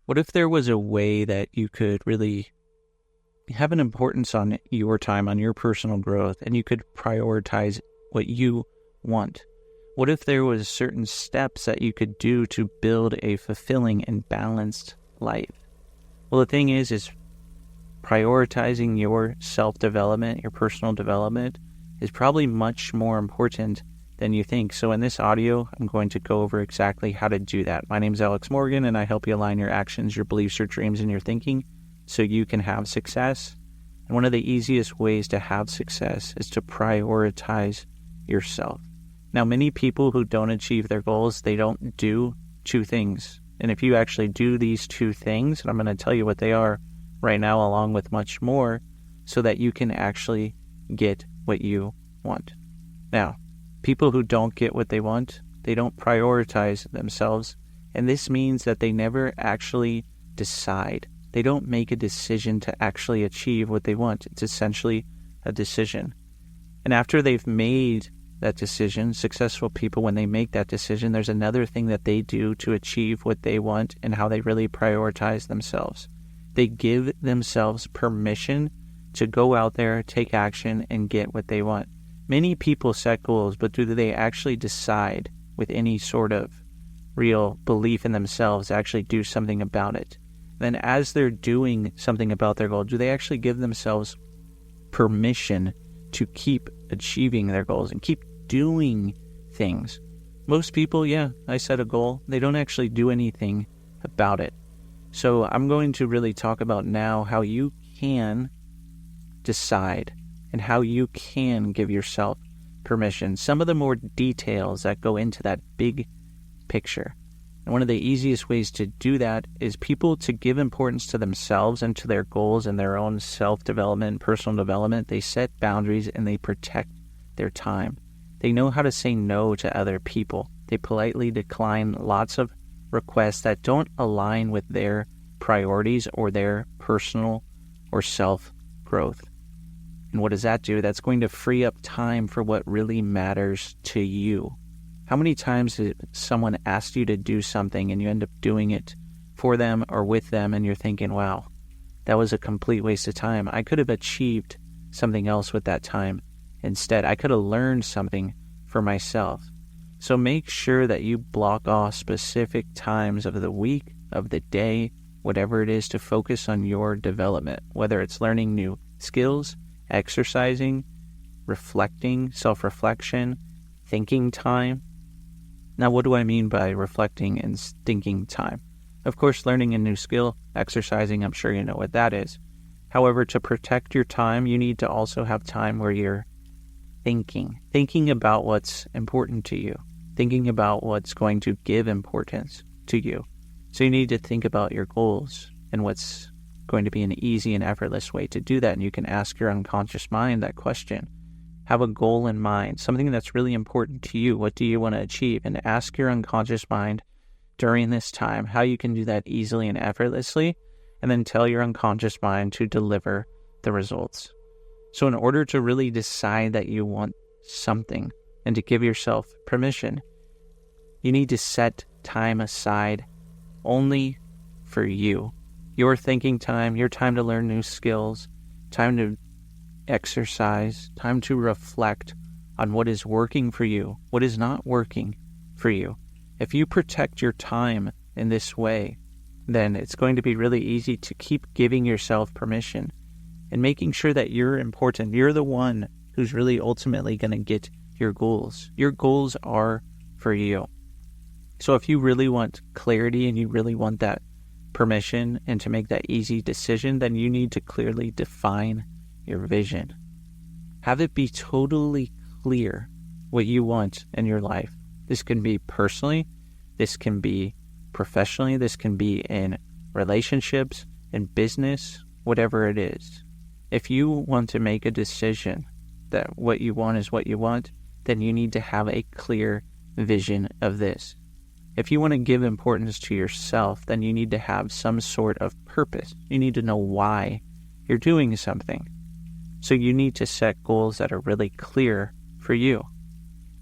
What if there was a way that you could really have an importance on your time, on your personal growth, and you could prioritize what you want? What if there was certain steps that you could do to build a fulfilling and balanced life? Well, the thing is prioritizing your self-development, your personal development, is probably much more important than you think. So in this audio, I'm going to go over exactly how to do that. My name is Alex Morgan, and I help you align your actions, your beliefs, your dreams, and your thinking so you can have success. And one of the easiest ways to have success is to prioritize yourself. Now, many people who don't achieve their goals, they don't do two things. And if you actually do these two things, and I'm going to tell you what they are right now, along with much more, so that you can actually get what you want. Now, people who don't get what they want, they don't prioritize themselves. And this means that they never actually decide. They don't make a decision to actually achieve what they want. It's essentially a decision. And after they've made that decision, successful people, when they make that decision, there's another thing that they do to achieve what they want and how they really prioritize themselves. They give themselves permission to go out there, take action, and get what they want. Many people set goals, but do they actually decide with any sort of real belief in themselves to actually do something about it? Then as they're doing something about their goal, do they actually give themselves permission to keep achieving their goals and keep doing things? Most people, I set a goal. They don't actually do anything about it. So I'm going to really talk about now how you can decide and how you can give yourself permission. Some of the more details that go into that big picture. And one of the easiest ways to do that is people to give importance to themselves and to their goals and their own self-development, personal development. They set boundaries and they protect their time. They know how to say no to other people. They politely decline lots of requests that don't align with their priorities or their personal or self-growth. And what does that do? That's going to free up time for what really matters to you. How many times has someone asked you to do something and you end up doing it for them or with them and you're thinking, wow, that was a complete waste of time. I could have achieved something else with that time instead. I could have learned something for myself. So make sure that you block off specific times of the week, of the day, whatever it is, to focus on your development, whether it's learning new skills, exercising, reflecting, self-reflection, thinking time. Now, what do I mean by reflecting and thinking time? Of course, learning a new skill, exercising, I'm sure you know what that is. However, to protect your time, you need to also have time where you're thinking about what's important to you, thinking about what's going to give importance to you. So you need to think about your goals and what's going to be an easy and effortless way to do that. And you can ask your unconscious mind that question. Have a goal in mind, something that's really important to you. What do you want to achieve? And ask your unconscious mind during this time how you can do that easily and effortlessly, and then tell your unconscious mind to deliver the results. So in order to really decide that you want something and to give yourself permission, you need to set time aside only for you. Your thinking time, your time to learn new skills, time to exercise, time to reflect on what is working for you, what is not working for you. If you protect your time in this way, then it's going to be really easy to keep giving yourself permission and making sure that you're important. You're the one who's really ultimately going to get your goals. Your goals are for you. So if you really want clarity and you really want that permission and to make that easy decision, then you need to clearly define your vision. Have it be totally clear what you want in your life. This can be personally, this can be professionally, this can be in relationships, in business, whatever it is. If you want to make a decision that what you want is what you want, then you need to have a clear vision of this. If you want to give importance to yourself, then you need to have some sort of purpose. You need to know why you're doing something. So you need to set goals that are really clear for you.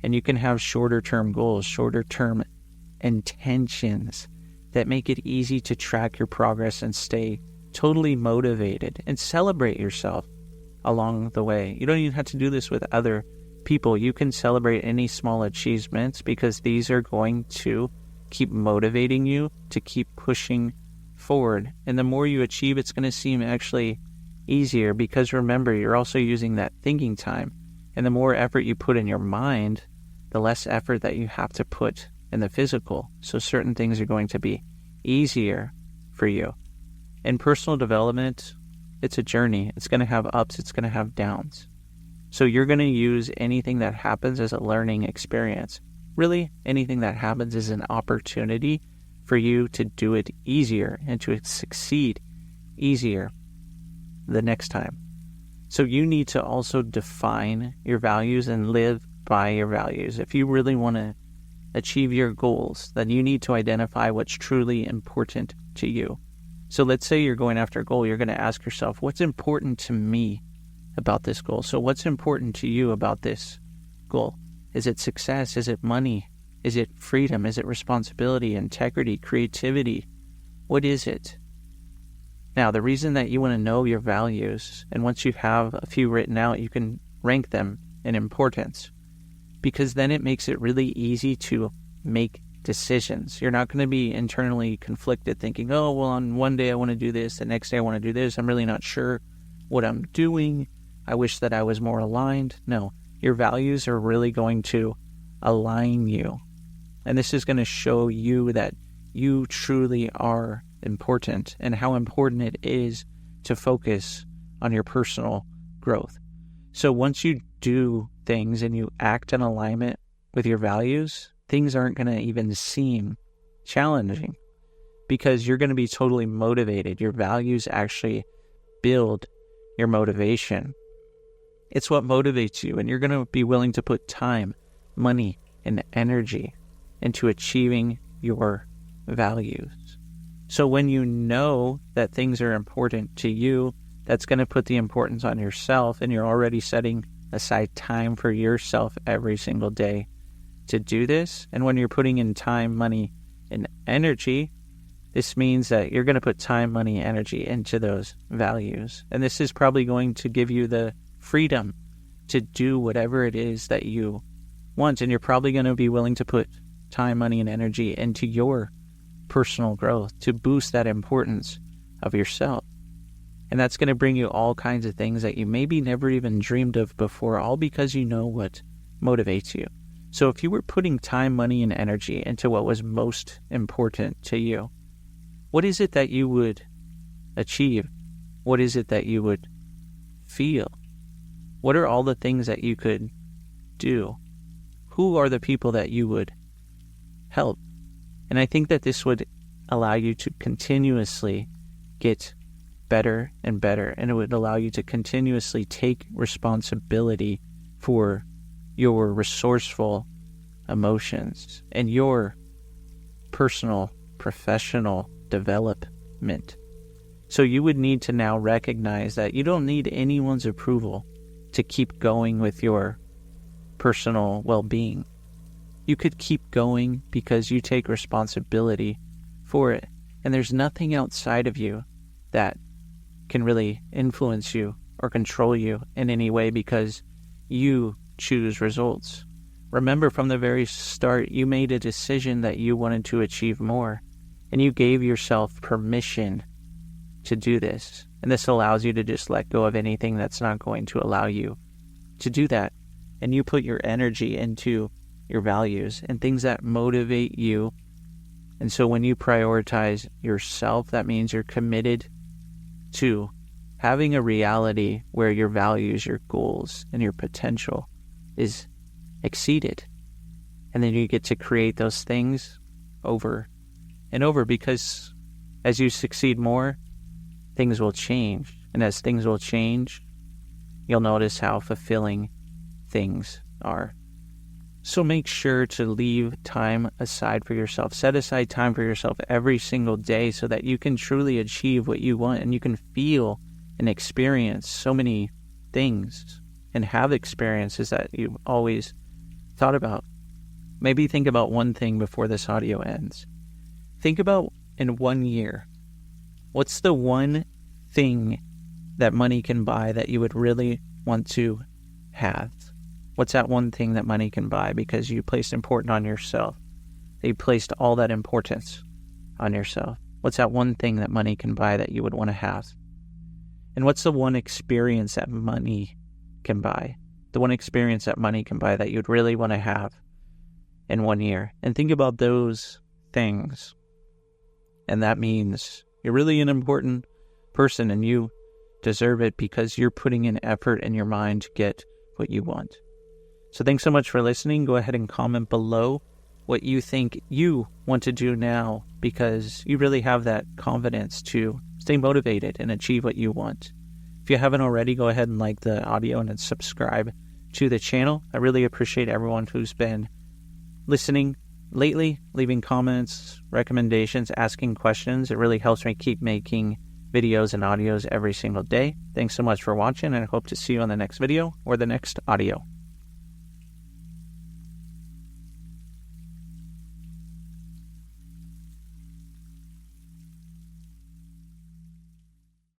And you can have shorter term goals, shorter term intentions that make it easy to track your progress and stay totally motivated and celebrate yourself along the way. You don't even have to do this with other people. You can celebrate any small achievements because these are going to keep motivating you to keep pushing forward. And the more you achieve, it's going to seem actually easier because remember, you're also using that thinking time. And the more effort you put in your mind, the less effort that you have to put in the physical. So certain things are going to be easier for you. In personal development, it's a journey. It's going to have ups, it's going to have downs. So you're going to use anything that happens as a learning experience. Really, anything that happens is an opportunity for you to do it easier and to succeed easier the next time. So you need to also define your values and live by your values. If you really want to achieve your goals, then you need to identify what's truly important to you. So let's say you're going after a goal, you're going to ask yourself, what's important to me about this goal? So what's important to you about this goal? Is it success? Is it money? Is it freedom? Is it responsibility, integrity, creativity? What is it? Now, the reason that you want to know your values, and once you have a few written out, you can rank them in importance, because then it makes it really easy to make decisions. You're not going to be internally conflicted thinking, oh, well, on one day I want to do this, the next day I want to do this. I'm really not sure what I'm doing. I wish that I was more aligned. No, your values are really going to align you. And this is going to show you that you truly are important and how important it is to focus on your personal growth. So once you do things and you act in alignment with your values, things aren't going to even seem challenging because you're going to be totally motivated. Your values actually build your motivation. It's what motivates you, and you're going to be willing to put time, money, and energy into achieving your values. So when you know that things are important to you, that's going to put the importance on yourself, and you're already setting aside time for yourself every single day to do this. And when you're putting in time, money, and energy, this means that you're going to put time, money, energy into those values. And this is probably going to give you the freedom to do whatever it is that you want. And you're probably going to be willing to put time, money, and energy into your personal growth to boost that importance of yourself. And that's going to bring you all kinds of things that you maybe never even dreamed of before, all because you know what motivates you. So if you were putting time, money, and energy into what was most important to you, what is it that you would achieve? What is it that you would feel? What are all the things that you could do? Who are the people that you would help? And I think that this would allow you to continuously get better and better, and it would allow you to continuously take responsibility for your resourceful emotions and your personal, professional development. So you would need to now recognize that you don't need anyone's approval to keep going with your personal well-being. You could keep going because you take responsibility for it. And there's nothing outside of you that can really influence you or control you in any way because you choose results. Remember, from the very start, you made a decision that you wanted to achieve more, and you gave yourself permission to do this. And this allows you to just let go of anything that's not going to allow you to do that. And you put your energy into your values and things that motivate you. And so when you prioritize yourself, that means you're committed to having a reality where your values, your goals, and your potential is exceeded. And then you get to create those things over and over, because as you succeed more, things will change. And as things will change, you'll notice how fulfilling things are. So make sure to leave time aside for yourself. Set aside time for yourself every single day so that you can truly achieve what you want, and you can feel and experience so many things and have experiences that you've always thought about. Maybe think about one thing before this audio ends. Think about in 1 year, what's the one thing that money can buy that you would really want to have? What's that one thing that money can buy because you placed important on yourself? You placed all that importance on yourself. What's that one thing that money can buy that you would want to have? And what's the one experience that money can buy? The one experience that money can buy that you'd really want to have in 1 year. And think about those things. And that means you're really an important person and you deserve it because you're putting in effort in your mind to get what you want. So thanks so much for listening. Go ahead and comment below what you think you want to do now because you really have that confidence to stay motivated and achieve what you want. If you haven't already, go ahead and like the audio and then subscribe to the channel. I really appreciate everyone who's been listening lately, leaving comments, recommendations, asking questions. It really helps me keep making videos and audios every single day. Thanks so much for watching, and I hope to see you on the next video or the next audio.